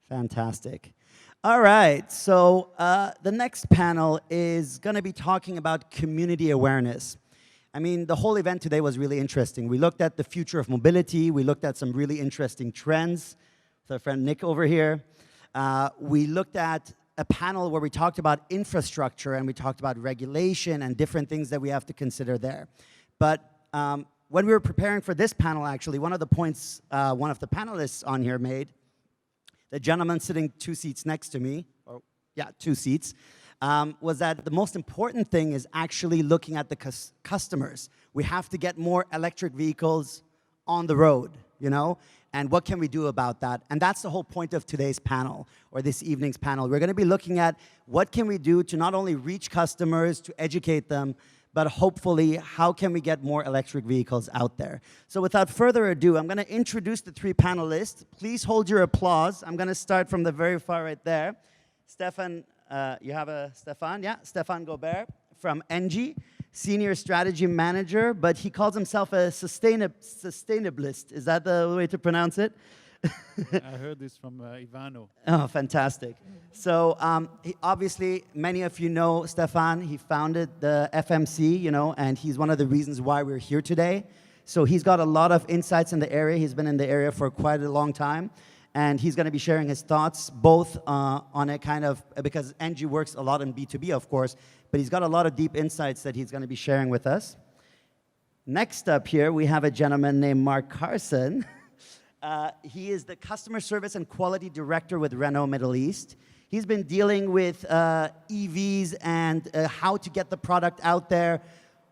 Fantastic. All right, so the next panel is going to be talking about community awareness. I mean, the whole event today was really interesting. We looked at the future of mobility. We looked at some really interesting trends with our friend Nick over here. We looked at a panel where we talked about infrastructure and we talked about regulation and different things that we have to consider there. But when we were preparing for this panel, actually, one of the points one of the panelists on here made, the gentleman sitting 2 seats next to me, or yeah, 2 seats, was that the most important thing is actually looking at the customers. We have to get more electric vehicles on the road, you know? And what can we do about that? And that's the whole point of today's panel, or this evening's panel. We're gonna be looking at what can we do to not only reach customers, to educate them, but hopefully, how can we get more electric vehicles out there? So without further ado, I'm gonna introduce the 3 panelists. Please hold your applause. I'm gonna start from the very far right there. Stephan, you have a Stephan? Yeah, Stephan Gobert from ENGIE, Senior Strategy Manager, but he calls himself a sustainablist. Is that the way to pronounce it? I heard this from Ivano. Oh, fantastic. So obviously, many of you know Stephan. He founded the FMC, you know, and he's one of the reasons why we're here today. So he's got a lot of insights in the area. He's been in the area for quite a long time. And he's going to be sharing his thoughts both on a kind of, because ENGIE works a lot in B2B, of course, but he's got a lot of deep insights that he's going to be sharing with us. Next up here, we have a gentleman named Mark Carson. He is the Customer Service and Quality Director with Renault Middle East. He's been dealing with EVs and how to get the product out there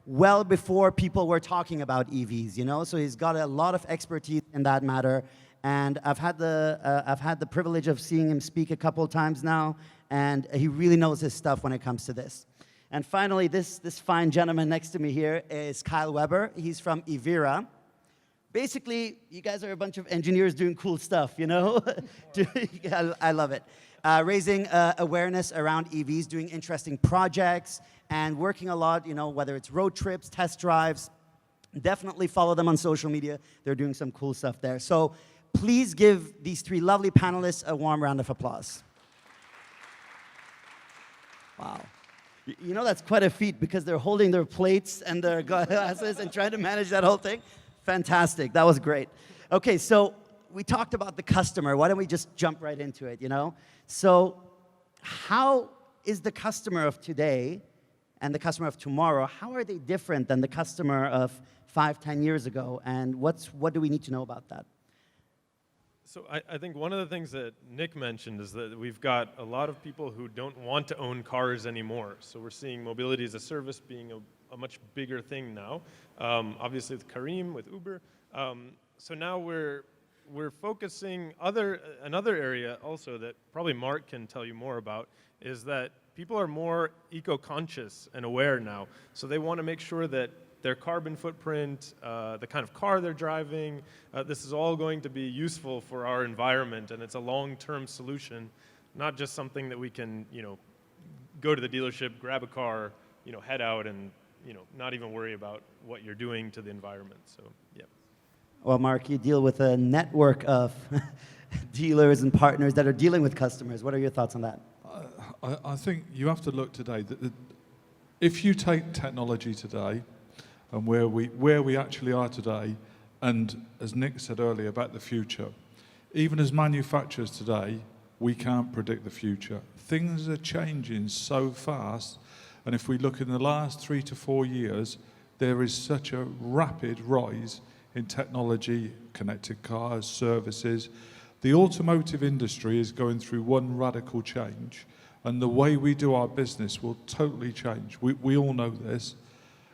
well before people were talking about EVs, you know? So he's got a lot of expertise in that matter. And I've had the privilege of seeing him speak a couple of times now, and he really knows his stuff when it comes to this. And finally, this fine gentleman next to me here is Kyle Weber. He's from EVERA. Basically, you guys are a bunch of engineers doing cool stuff, you know? I love it. Raising awareness around EVs, doing interesting projects, and working a lot, you know, whether it's road trips, test drives. Definitely follow them on social media. They're doing some cool stuff there. So please give these 3 lovely panelists a warm round of applause. Wow. You know, that's quite a feat because they're holding their plates and their glasses and trying to manage that whole thing. Fantastic. That was great. Okay, so we talked about the customer. Why don't we just jump right into it, you know? So how is the customer of today and the customer of tomorrow, how are they different than the customer of 5, 10 years ago? And what do we need to know about that? So I think one of the things that Nick mentioned is that we've got a lot of people who don't want to own cars anymore. So we're seeing mobility as a service being a much bigger thing now. Obviously with Kareem, with Uber. So now we're focusing another area also that probably Mark can tell you more about is that people are more eco-conscious and aware now. So they want to make sure that their carbon footprint, the kind of car they're driving, this is all going to be useful for our environment, and it's a long-term solution, not just something that we can, you know, go to the dealership, grab a car, you know, head out and, you know, not even worry about what you're doing to the environment. So, yeah. Well, Mark, you deal with a network of dealers and partners that are dealing with customers. What are your thoughts on that? I think you have to look today. If you take technology today and where we actually are today, and as Nick said earlier about the future, even as manufacturers today, we can't predict the future. Things are changing so fast, and if we look in the last 3 to 4 years, there is such a rapid rise in technology, connected cars, services. The automotive industry is going through one radical change, and the way we do our business will totally change. We all know this.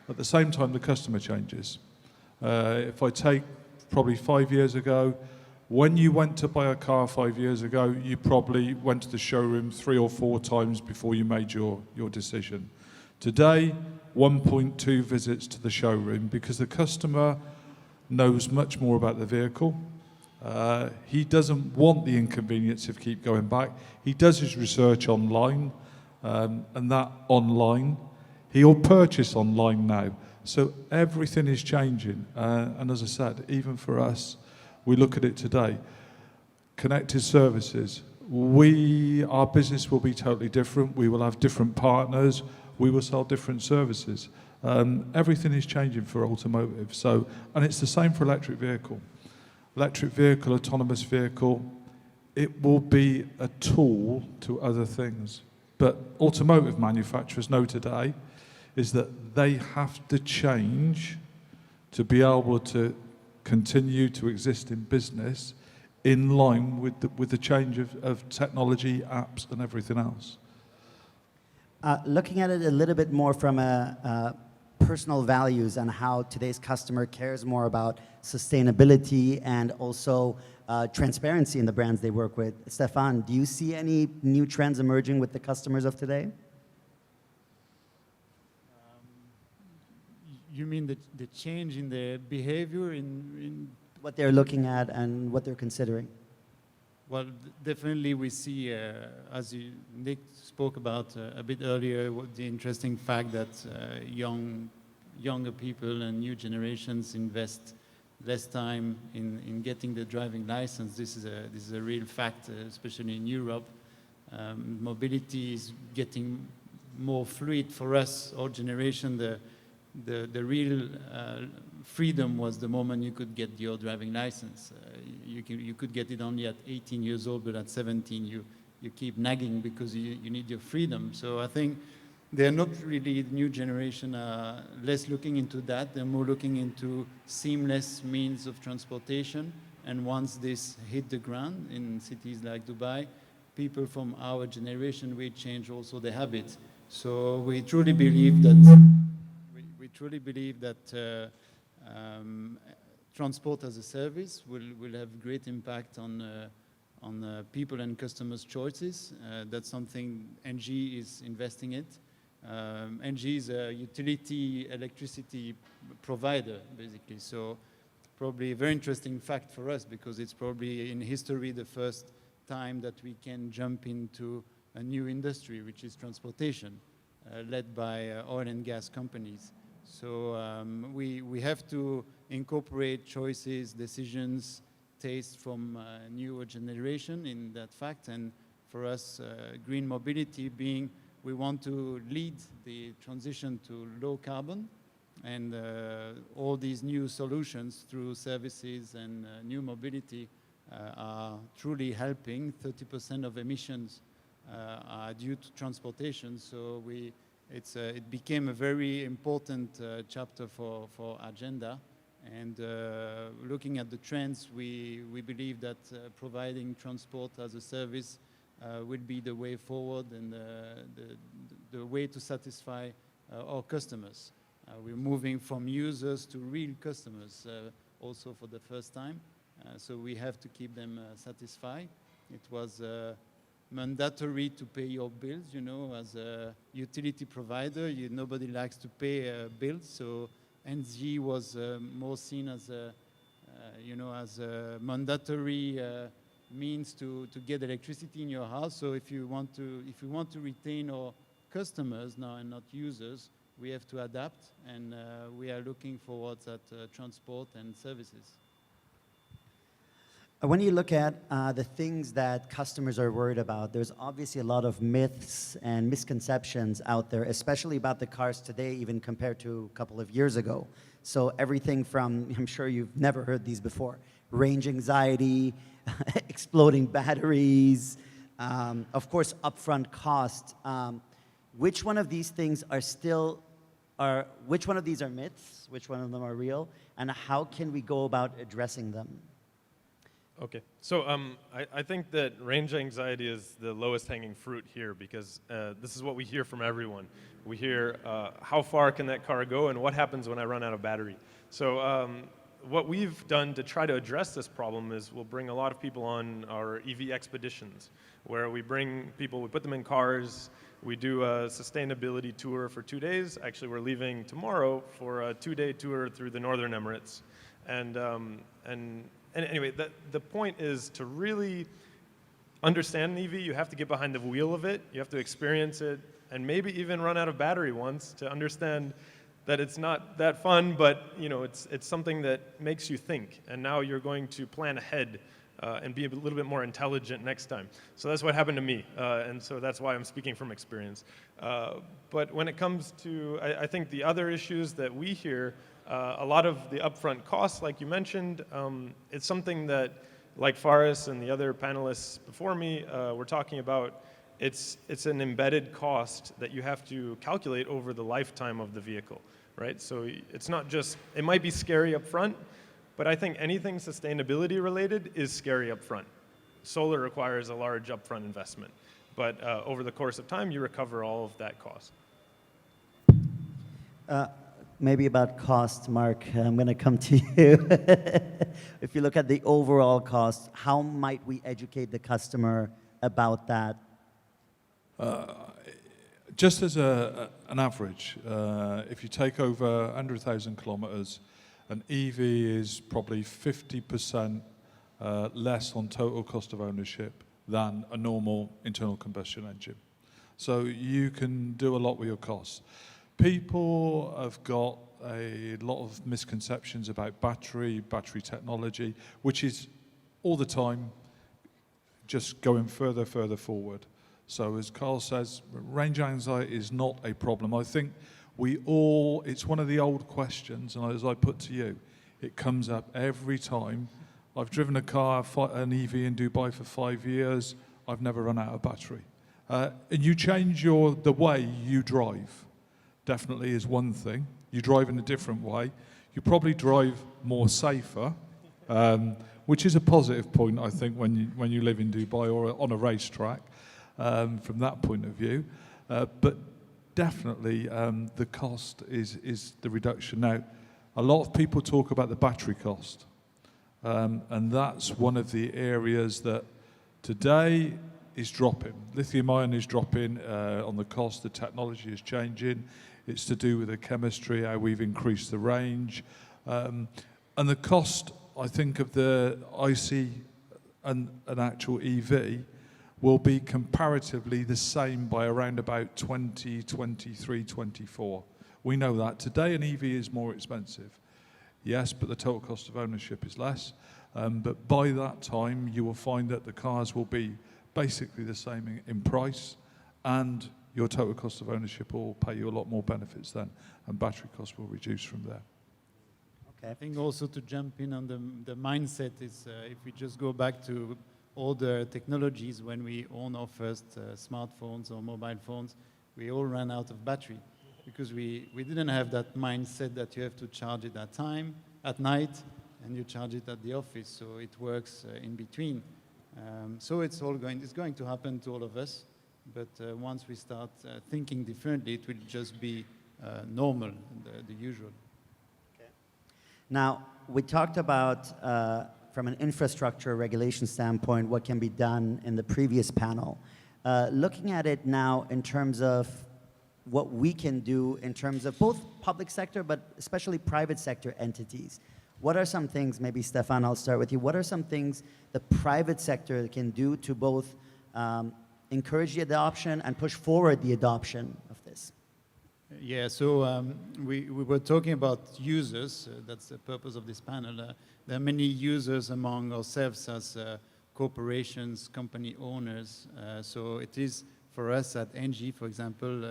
At the same time, the customer changes. If I take probably 5 years ago, when you went to buy a car 5 years ago, you probably went to the showroom 3 or 4 times before you made your decision. Today, 1.2 visits to the showroom because the customer knows much more about the vehicle. He doesn't want the inconvenience of keep going back. He does his research online, and that online, he'll purchase online now. So everything is changing. And as I said, even for us, we look at it today. Connected services. our business will be totally different. We will have different partners. We will sell different services. Everything is changing for automotive. So, and it's the same for electric vehicle. Electric vehicle, autonomous vehicle, it will be a tool to other things. But automotive manufacturers know today is that they have to change to be able to continue to exist in business in line with the change of technology, apps, and everything else. Looking at it a little bit more from a personal values and how today's customer cares more about sustainability and also transparency in the brands they work with. Stephan, do you see any new trends emerging with the customers of today? You mean the change in the behavior in What they're looking at and what they're considering? Well, definitely we see, as Nick spoke about a bit earlier, the interesting fact that younger people and new generations invest less time in getting the driving license. This is a real fact, especially in Europe. Mobility is getting more fluid for us, our generation. The real freedom was the moment you could get your driving license. You could get it only at 18 years old, but at 17 you keep nagging because you need your freedom. So I think they're not really, the new generation are less looking into that. They're more looking into seamless means of transportation. And once this hit the ground in cities like Dubai, people from our generation will change also their habits. So we truly believe that transport as a service will have great impact on people and customers' choices. That's something ENGIE is investing in. ENGIE is a utility electricity provider, basically. So probably a very interesting fact for us because it's probably in history the first time that we can jump into a new industry, which is transportation, led by oil and gas companies. So we have to incorporate choices, decisions, taste from newer generation in that fact. And for us, green mobility being, we want to lead the transition to low carbon, and all these new solutions through services and new mobility are truly helping. 30% of emissions are due to transportation. So it became a very important chapter for agenda. And looking at the trends, we believe that providing transport as a service will be the way forward and the way to satisfy our customers. We're moving from users to real customers also for the first time. So we have to keep them satisfied. It was mandatory to pay your bills, you know, as a utility provider. Nobody likes to pay bills, so ENGIE was more seen as a, as a mandatory means to get electricity in your house. So if we want to retain our customers now and not users, we have to adapt, and we are looking forward at transport and services. When you look at the things that customers are worried about, there's obviously a lot of myths and misconceptions out there, especially about the cars today, even compared to a couple of years ago. So everything from, I'm sure you've never heard these before, range anxiety, exploding batteries, of course, upfront cost. Which one of these things which one of these are myths, which one of them are real, and how can we go about addressing them? Okay, so I think that range anxiety is the lowest hanging fruit here because this is what we hear from everyone. We hear how far can that car go and what happens when I run out of battery. So what we've done to try to address this problem is we'll bring a lot of people on our EV expeditions, where we bring people, we put them in cars, we do a sustainability tour for 2 days. Actually, we're leaving tomorrow for a 2-day tour through the Northern Emirates. And anyway, the point is to really understand an EV, you have to get behind the wheel of it, you have to experience it, and maybe even run out of battery once to understand that it's not that fun, but it's something that makes you think. And now you're going to plan ahead and be a little bit more intelligent next time. So that's what happened to me, and so that's why I'm speaking from experience. But when it comes to, I think the other issues that we hear, a lot of the upfront costs, like you mentioned, it's something that, like Faris and the other panelists before me were talking about, it's an embedded cost that you have to calculate over the lifetime of the vehicle, right? So it's not just, it might be scary up front, but I think anything sustainability related is scary up front. Solar requires a large upfront investment, but over the course of time, you recover all of that cost. Maybe about cost, Mark, I'm going to come to you. If you look at the overall cost, how might we educate the customer about that? Just as an average, if you take over 100,000 kilometers, an EV is probably 50% less on total cost of ownership than a normal internal combustion engine. So you can do a lot with your costs. People have got a lot of misconceptions about battery technology, which is all the time just going further forward. So as Carl says, range anxiety is not a problem. I think it's one of the old questions, and as I put to you, it comes up every time. I've driven a car, an EV in Dubai for 5 years, I've never run out of battery. And you change the way you drive, definitely is one thing. You drive in a different way. You probably drive more safer, which is a positive point, I think, when you live in Dubai or on a racetrack. From that point of view, but definitely the cost is the reduction. Now, a lot of people talk about the battery cost, and that's one of the areas that today is dropping. Lithium-ion is dropping on the cost, the technology is changing, it's to do with the chemistry, how we've increased the range, and the cost, I think, of the IC and an actual EV will be comparatively the same by around about 2023, 24. We know that. Today an EV is more expensive. Yes, but the total cost of ownership is less. But by that time, you will find that the cars will be basically the same in price, and your total cost of ownership will pay you a lot more benefits then, and battery costs will reduce from there. Okay. I think also to jump in on the mindset is if we just go back to all the technologies, when we own our first smartphones or mobile phones, we all ran out of battery because we didn't have that mindset that you have to charge it at night, and you charge it at the office, so it works in between. So it's going to happen to all of us, but once we start thinking differently, it will just be normal, the usual. Okay. Now, we talked about from an infrastructure regulation standpoint, what can be done in the previous panel. Looking at it now in terms of what we can do in terms of both public sector, but especially private sector entities. What are some things, maybe Stephan, I'll start with you. What are some things the private sector can do to both encourage the adoption and push forward the adoption of this? Yeah, so we were talking about users. That's the purpose of this panel. There are many users among ourselves as corporations, company owners. So it is for us at ENGIE, for example,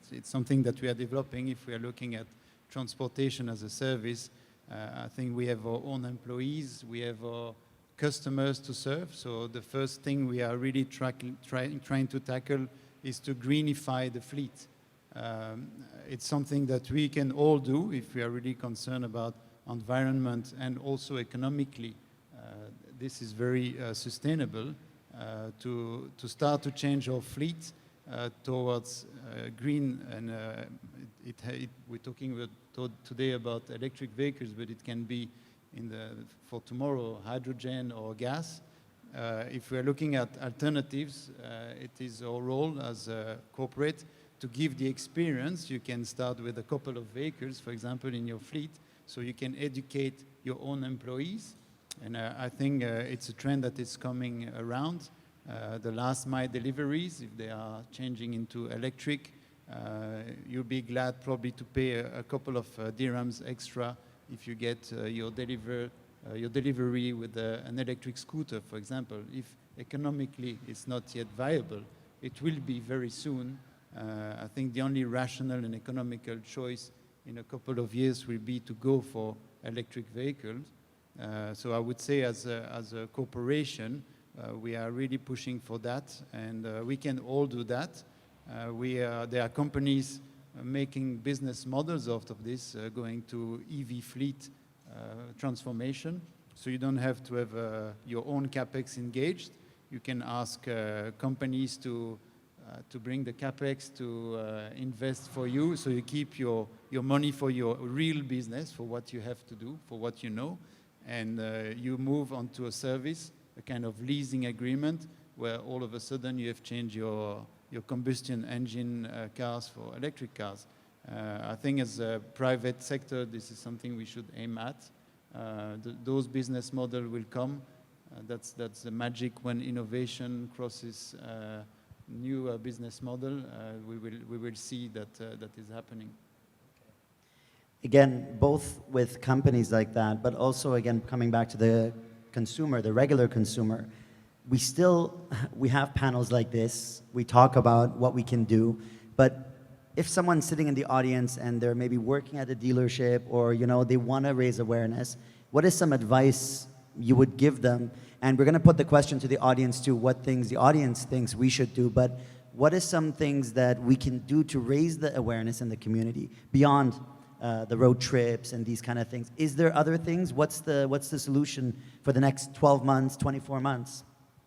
it's something that we are developing. If we are looking at transportation as a service, I think we have our own employees, we have our customers to serve. So the first thing we are really trying to tackle is to greenify the fleet. It's something that we can all do if we are really concerned about environment and also economically. This is very sustainable to start to change our fleet towards green, and we're talking today about electric vehicles, but it can be for tomorrow hydrogen or gas. If we're looking at alternatives, it is our role as a corporate to give the experience. You can start with a couple of vehicles, for example, in your fleet, so you can educate your own employees. And I think it's a trend that is coming around. The last mile deliveries, if they are changing into electric, you'll be glad probably to pay a couple of dirhams extra if you get your deliver your delivery with an electric scooter, for example. If economically it's not yet viable, it will be very soon. I think the only rational and economical choice in a couple of years will be to go for electric vehicles. So I would say as a corporation, we are really pushing for that, and we can all do that. There are companies making business models out of this, going to EV fleet transformation. So you don't have to have your own CapEx engaged. You can ask companies to bring the CapEx to invest for you, so you keep your money for your real business, for what you have to do, for what you know, and you move on to a service, a kind of leasing agreement, where all of a sudden you have changed your combustion engine cars for electric cars. I think as a private sector, this is something we should aim at. Those business models will come. That's the magic when innovation crosses new business model. We will see that is happening. Again, both with companies like that, but also again coming back to the consumer, the regular consumer, we have panels like this. We talk about what we can do, but if someone's sitting in the audience and they're maybe working at a dealership, or they want to raise awareness, what is some advice you would give them? And we're going to put the question to the audience too, what things the audience thinks we should do, but what is some things that we can do to raise the awareness in the community beyond the road trips and these kind of things? Is there other things? What's the solution for the next 12 months, 24 months?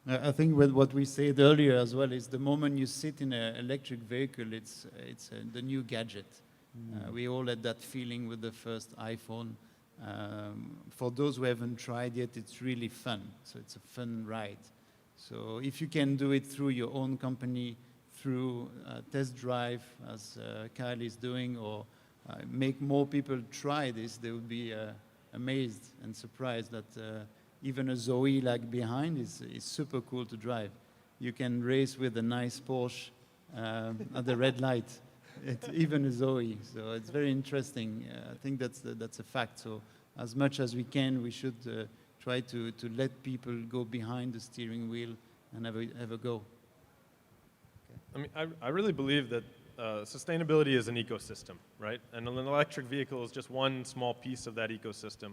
I think with what we said earlier as well is the moment you sit in an electric vehicle, it's the new gadget. We all had that feeling with the first iPhone. For those who haven't tried yet, it's really fun. So it's a fun ride. So if you can do it through your own company, through test drive, as Kyle is doing, or make more people try this, they would be amazed and surprised that even a Zoe like behind is super cool to drive. You can race with a nice Porsche at the red light, even a Zoe. So it's very interesting. I think that's a fact. So as much as we can, we should try to let people go behind the steering wheel and have a go. I mean, I really believe that sustainability is an ecosystem, right? And an electric vehicle is just one small piece of that ecosystem.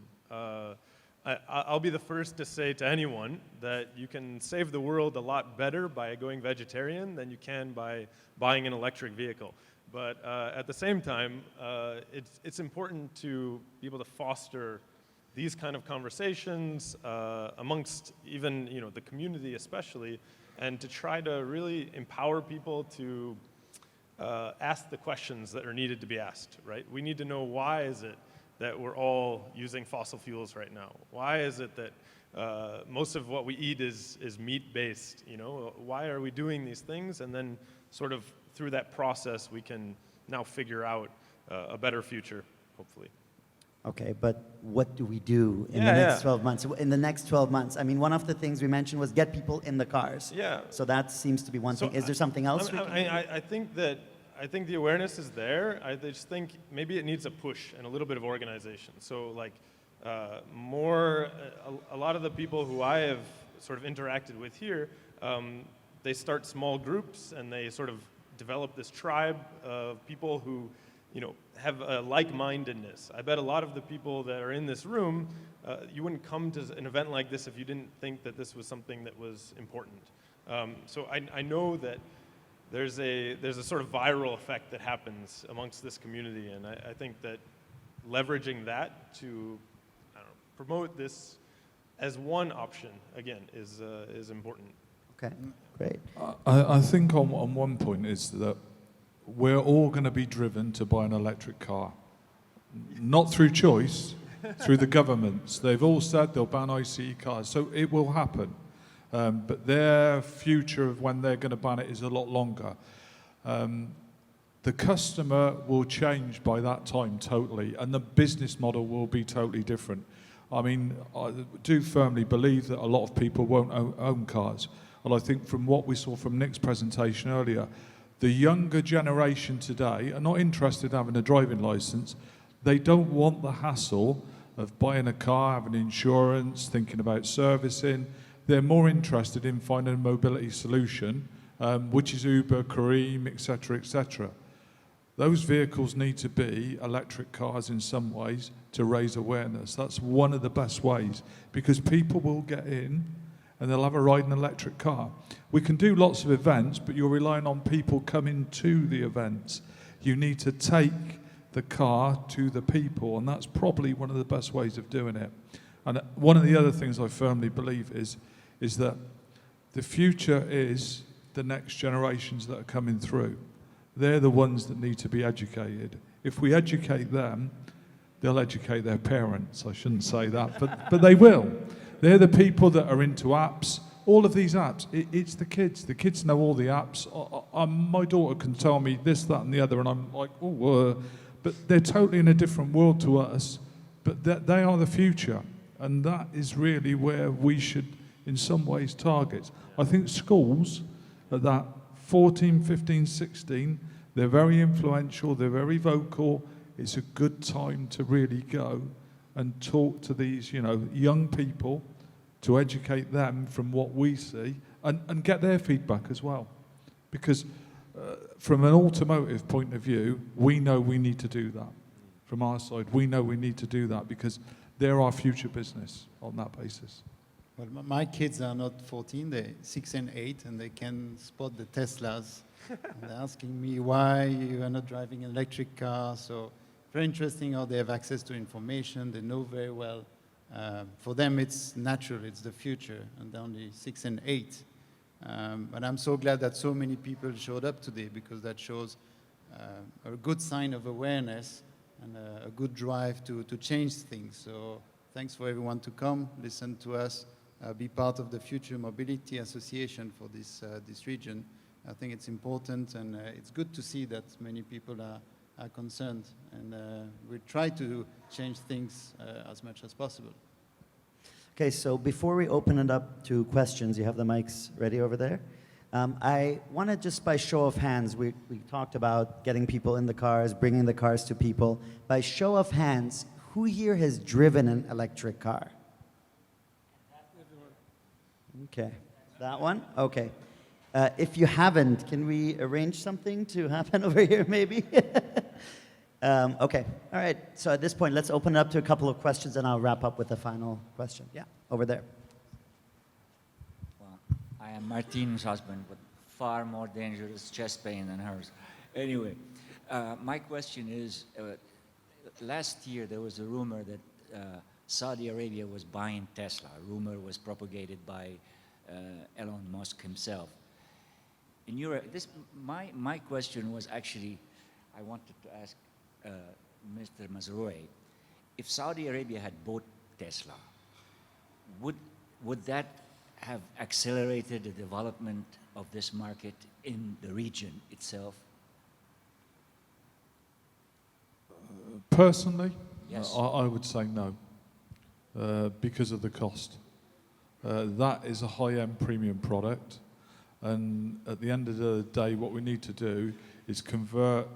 I'll be the first to say to anyone that you can save the world a lot better by going vegetarian than you can by buying an electric vehicle. But at the same time, it's important to be able to foster these kind of conversations amongst even the community especially, and to try to really empower people to ask the questions that are needed to be asked, right? We need to know, why is it that we're all using fossil fuels right now? Why is it that most of what we eat is meat-based? Why are we doing these things? And then sort of through that process, we can now figure out a better future, hopefully. Okay, but what do we do in the next 12 months? In the next 12 months, I mean, one of the things we mentioned was get people in the cars. Yeah. So that seems to be one thing. Is there something else? I think the awareness is there. I just think maybe it needs a push and a little bit of organization. So like a lot of the people who I have sort of interacted with here, they start small groups and they sort of develop this tribe of people who have a like-mindedness. I bet a lot of the people that are in this room, you wouldn't come to an event like this if you didn't think that this was something that was important. So I know that there's a sort of viral effect that happens amongst this community, and I think that leveraging that to promote this as one option, again, is important. Okay, great. I think on one point is that we're all going to be driven to buy an electric car. Not through choice, through the governments. They've all said they'll ban ICE cars, so it will happen. But their future of when they're going to ban it is a lot longer. The customer will change by that time totally, and the business model will be totally different. I mean, I do firmly believe that a lot of people won't own cars. And I think from what we saw from Nick's presentation earlier, the younger generation today are not interested in having a driving license. They don't want the hassle of buying a car, having insurance, thinking about servicing. They're more interested in finding a mobility solution, which is Uber, Careem, etc., etc. Those vehicles need to be electric cars in some ways to raise awareness. That's one of the best ways, because people will get in and they'll have a ride in an electric car. We can do lots of events, but you're relying on people coming to the events. You need to take the car to the people, and that's probably one of the best ways of doing it. And one of the other things I firmly believe is that the future is the next generations that are coming through. They're the ones that need to be educated. If we educate them, they'll educate their parents. I shouldn't say that, but they will. They're the people that are into apps. All of these apps, it's the kids. The kids know all the apps. My daughter can tell me this, that, and the other, and I'm like, oh, but they're totally in a different world to us. But they are the future, and that is really where we should, in some ways, target. I think schools at that 14, 15, 16, they're very influential, they're very vocal. It's a good time to really go and talk to these, young people, to educate them from what we see and get their feedback as well. Because from an automotive point of view, we know we need to do that. From our side, we know we need to do that because they're our future business on that basis. Well, my kids are not 14, they're 6 and 8, and they can spot the Teslas. And they're asking me why you are not driving an electric car. So very interesting how they have access to information, they know very well. For them, it's natural, it's the future, and they're only 6 and 8. But I'm so glad that so many people showed up today, because that shows a good sign of awareness and a good drive to change things. So thanks for everyone to come, listen to us, be part of the Future Mobility Association for this region. I think it's important, and it's good to see that many people are concerned, and we try to change things as much as possible. Okay, so before we open it up to questions, you have the mics ready over there. I want to just by show of hands, we talked about getting people in the cars, bringing the cars to people. By show of hands, who here has driven an electric car? Okay, that one? Okay. If you haven't, can we arrange something to happen over here maybe? Okay, all right. So at this point, let's open it up to a couple of questions and I'll wrap up with the final question. Yeah, over there. Well, I am Martine's husband, but far more dangerous chest pain than hers. Anyway, my question is, last year there was a rumor that Saudi Arabia was buying Tesla. A rumor was propagated by Elon Musk himself. In my question was actually, I wanted to ask Mr. Mazrouei, if Saudi Arabia had bought Tesla, would that have accelerated the development of this market in the region itself? Personally, yes. I would say no, because of the cost. That is a high-end premium product, and at the end of the day, what we need to do is convert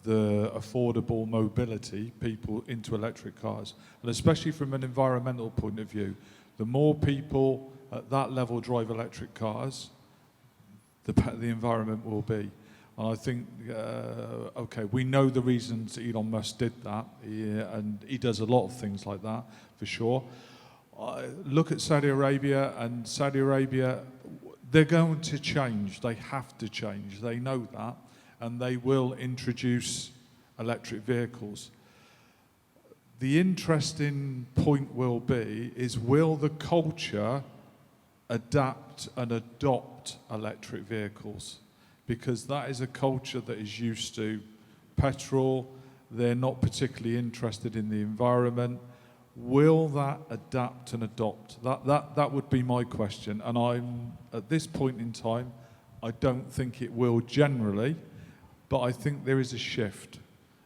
the affordable mobility people into electric cars. And especially from an environmental point of view, the more people at that level drive electric cars, the better the environment will be. And I think, okay, we know the reasons Elon Musk did that, and he does a lot of things like that, for sure. Look at Saudi Arabia, and Saudi Arabia, they're going to change. They have to change. They know that. And they will introduce electric vehicles. The interesting point will be, will the culture adapt and adopt electric vehicles? Because that is a culture that is used to petrol. They're not particularly interested in the environment. Will that adapt and adopt? That would be my question. And I'm, at this point in time, I don't think it will generally. But I think there is a shift.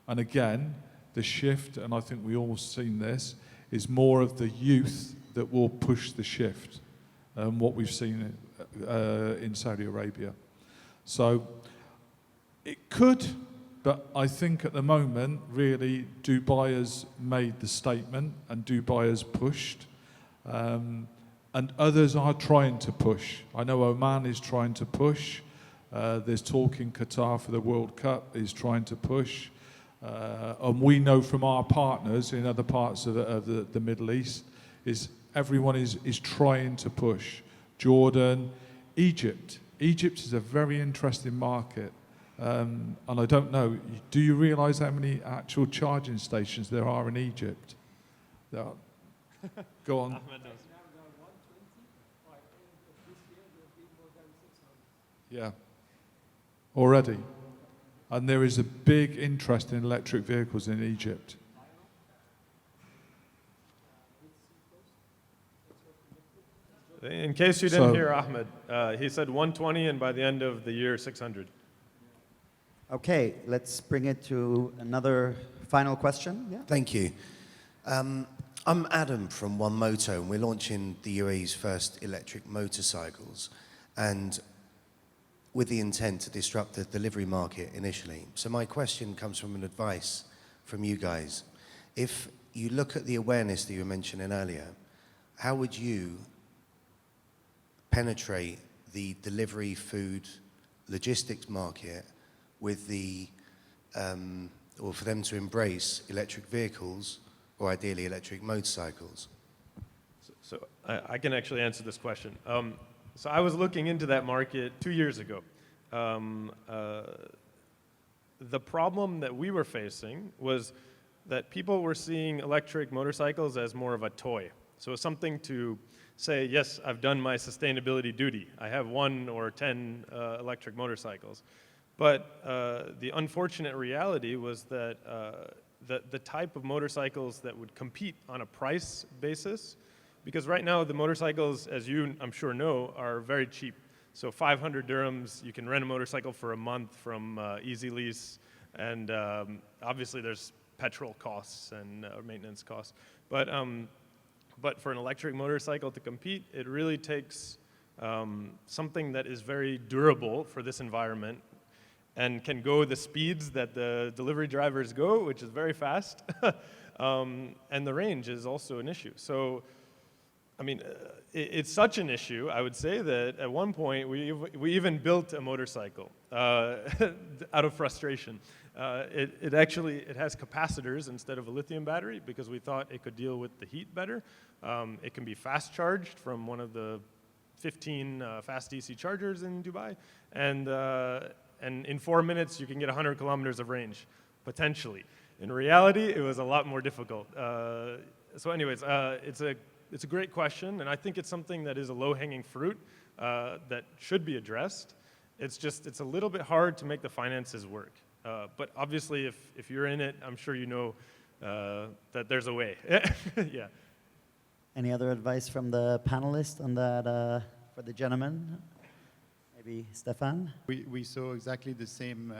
And again, the shift, and I think we all seen this, is more of the youth that will push the shift, what we've seen in Saudi Arabia. So it could But I think at the moment, really, Dubai has made the statement and Dubai has pushed. And others are trying to push. I know Oman is trying to push. There's talk in Qatar for the World Cup is trying to push. And we know from our partners in other parts of the Middle East, everyone is trying to push. Jordan, Egypt. Egypt is a very interesting market. And I don't know, do you realize how many actual charging stations there are in Egypt? There are. Go on. Yeah, already. And there is a big interest in electric vehicles in Egypt. In case you didn't hear Ahmed, he said 120 and by the end of the year 600. Okay, let's bring it to another final question. Yeah. Thank you. I'm Adam from One Moto, and we're launching the UAE's first electric motorcycles, and with the intent to disrupt the delivery market initially. So my question comes from an advice from you guys. If you look at the awareness that you were mentioning earlier, how would you penetrate the delivery food logistics market with or for them to embrace electric vehicles or ideally electric motorcycles? So I can actually answer this question. So I was looking into that market 2 years ago. The problem that we were facing was that people were seeing electric motorcycles as more of a toy. So something to say, yes, I've done my sustainability duty. I have 1 or 10 electric motorcycles. But the unfortunate reality was that the type of motorcycles that would compete on a price basis, because right now the motorcycles, as you I'm sure know, are very cheap. So 500 dirhams, you can rent a motorcycle for a month from Easy Lease, and obviously there's petrol costs and maintenance costs. But for an electric motorcycle to compete, it really takes something that is very durable for this environment and can go the speeds that the delivery drivers go, which is very fast, and the range is also an issue. So, I mean, it's such an issue, I would say, that at one point we even built a motorcycle out of frustration. It has capacitors instead of a lithium battery because we thought it could deal with the heat better. It can be fast charged from one of the 15 fast DC chargers in Dubai, and in 4 minutes you can get 100 kilometers of range, potentially. In reality, it was a lot more difficult. So anyways, it's a great question, and I think it's something that is a low-hanging fruit that should be addressed. It's a little bit hard to make the finances work. But obviously, if you're in it, I'm sure you know that there's a way. Yeah. Any other advice from the panelists on that for the gentleman? Maybe Stephan? We saw exactly the same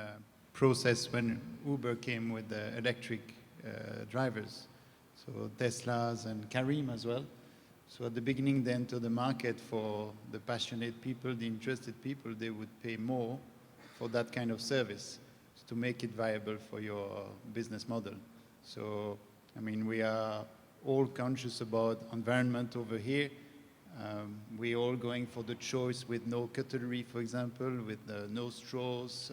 process when Uber came with the electric drivers. So Teslas and Karim as well. So at the beginning, they entered the market for the passionate people, the interested people. They would pay more for that kind of service to make it viable for your business model. So, I mean, we are all conscious about environment over here. We're all going for the choice with no cutlery, for example, with no straws.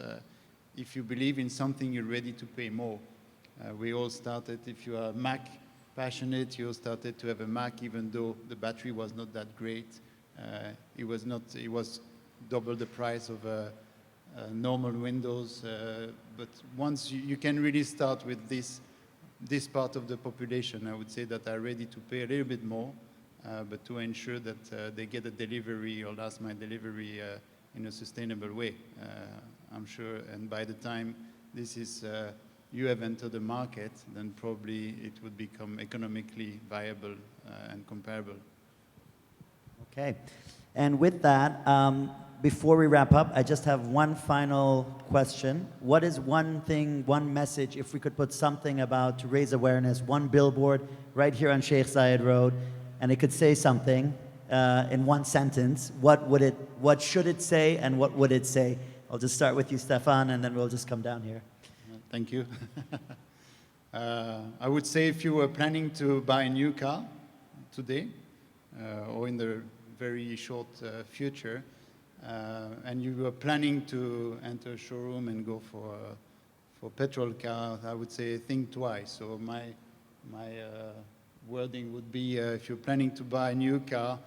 If you believe in something, you're ready to pay more. We all started, if you are Mac passionate, you all started to have a Mac, even though the battery was not that great. It was double the price of normal Windows. But once you can really start with this part of the population, I would say that are ready to pay a little bit more, but to ensure that they get a delivery or last mile delivery in a sustainable way. I'm sure, and by the time this is you have entered the market, then probably it would become economically viable and comparable. Okay. And with that, before we wrap up, I just have one final question. What is one thing, one message, if we could put something about to raise awareness, one billboard right here on Sheikh Zayed Road, and it could say something in one sentence, what should it say and what would it say? I'll just start with you, Stephan, and then we'll just come down here. Thank you. I would say if you were planning to buy a new car today or in the very short future, and you were planning to enter a showroom and go for petrol cars, I would say think twice. So my wording would be if you're planning to buy a new car,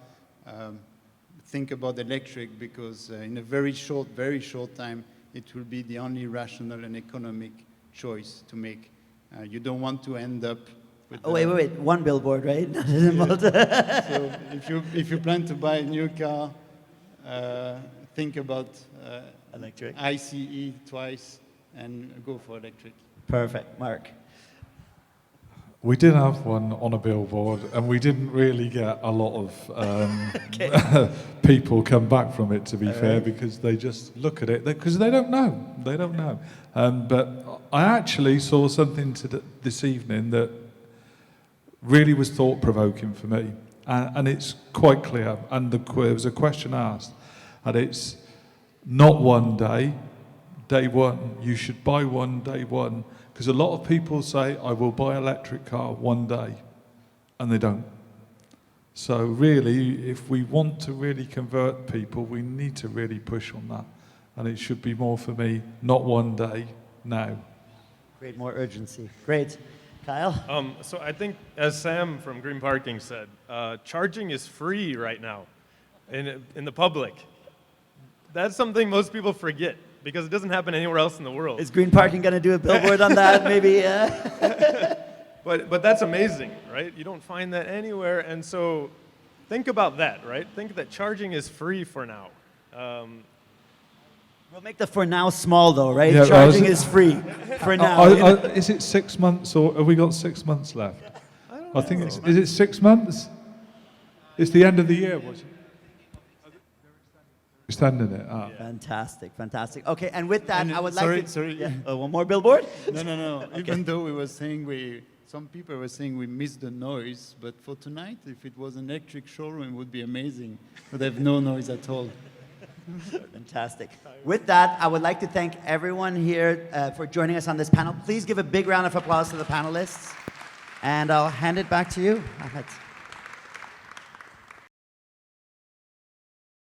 think about electric, because in a very short time, it will be the only rational and economic choice to make. You don't want to end up with... Oh, wait. One billboard, right? So if you plan to buy a new car, think about Electric. ICE twice and go for electric. Perfect. Mark. We did have one on a billboard, and we didn't really get a lot of people come back from it, to be fair, because they just look at it, because they don't know. They don't know. But I actually saw something this evening that really was thought-provoking for me, and it's quite clear, and there was a question asked, and it's not one day, day one. You should buy one day one. Because a lot of people say, I will buy an electric car one day, and they don't. So really, if we want to really convert people, we need to really push on that. And it should be more for me, not one day, now. Great, more urgency. Great. Kyle? So I think, as Sam from Green Parking said, charging is free right now in the public. That's something most people forget, because it doesn't happen anywhere else in the world. Is Green Parking going to do a billboard on that, maybe? But that's amazing, right? You don't find that anywhere, and so think about that, right? Think that charging is free for now. We'll make the for now small, though, right? Yeah, Charging is free for now. Is it 6 months, or have we got 6 months left? I think it's, is it 6 months? It's the end of the year, was it? Extending it. Fantastic, fantastic. Okay, and with that, I would like to... Sorry. Yeah. One more billboard? No. Okay. Even though we were saying some people were saying we missed the noise, but for tonight, if it was an electric showroom, it would be amazing. But have no noise at all. Fantastic. With that, I would like to thank everyone here for joining us on this panel. Please give a big round of applause to the panelists. And I'll hand it back to you, Ahmed.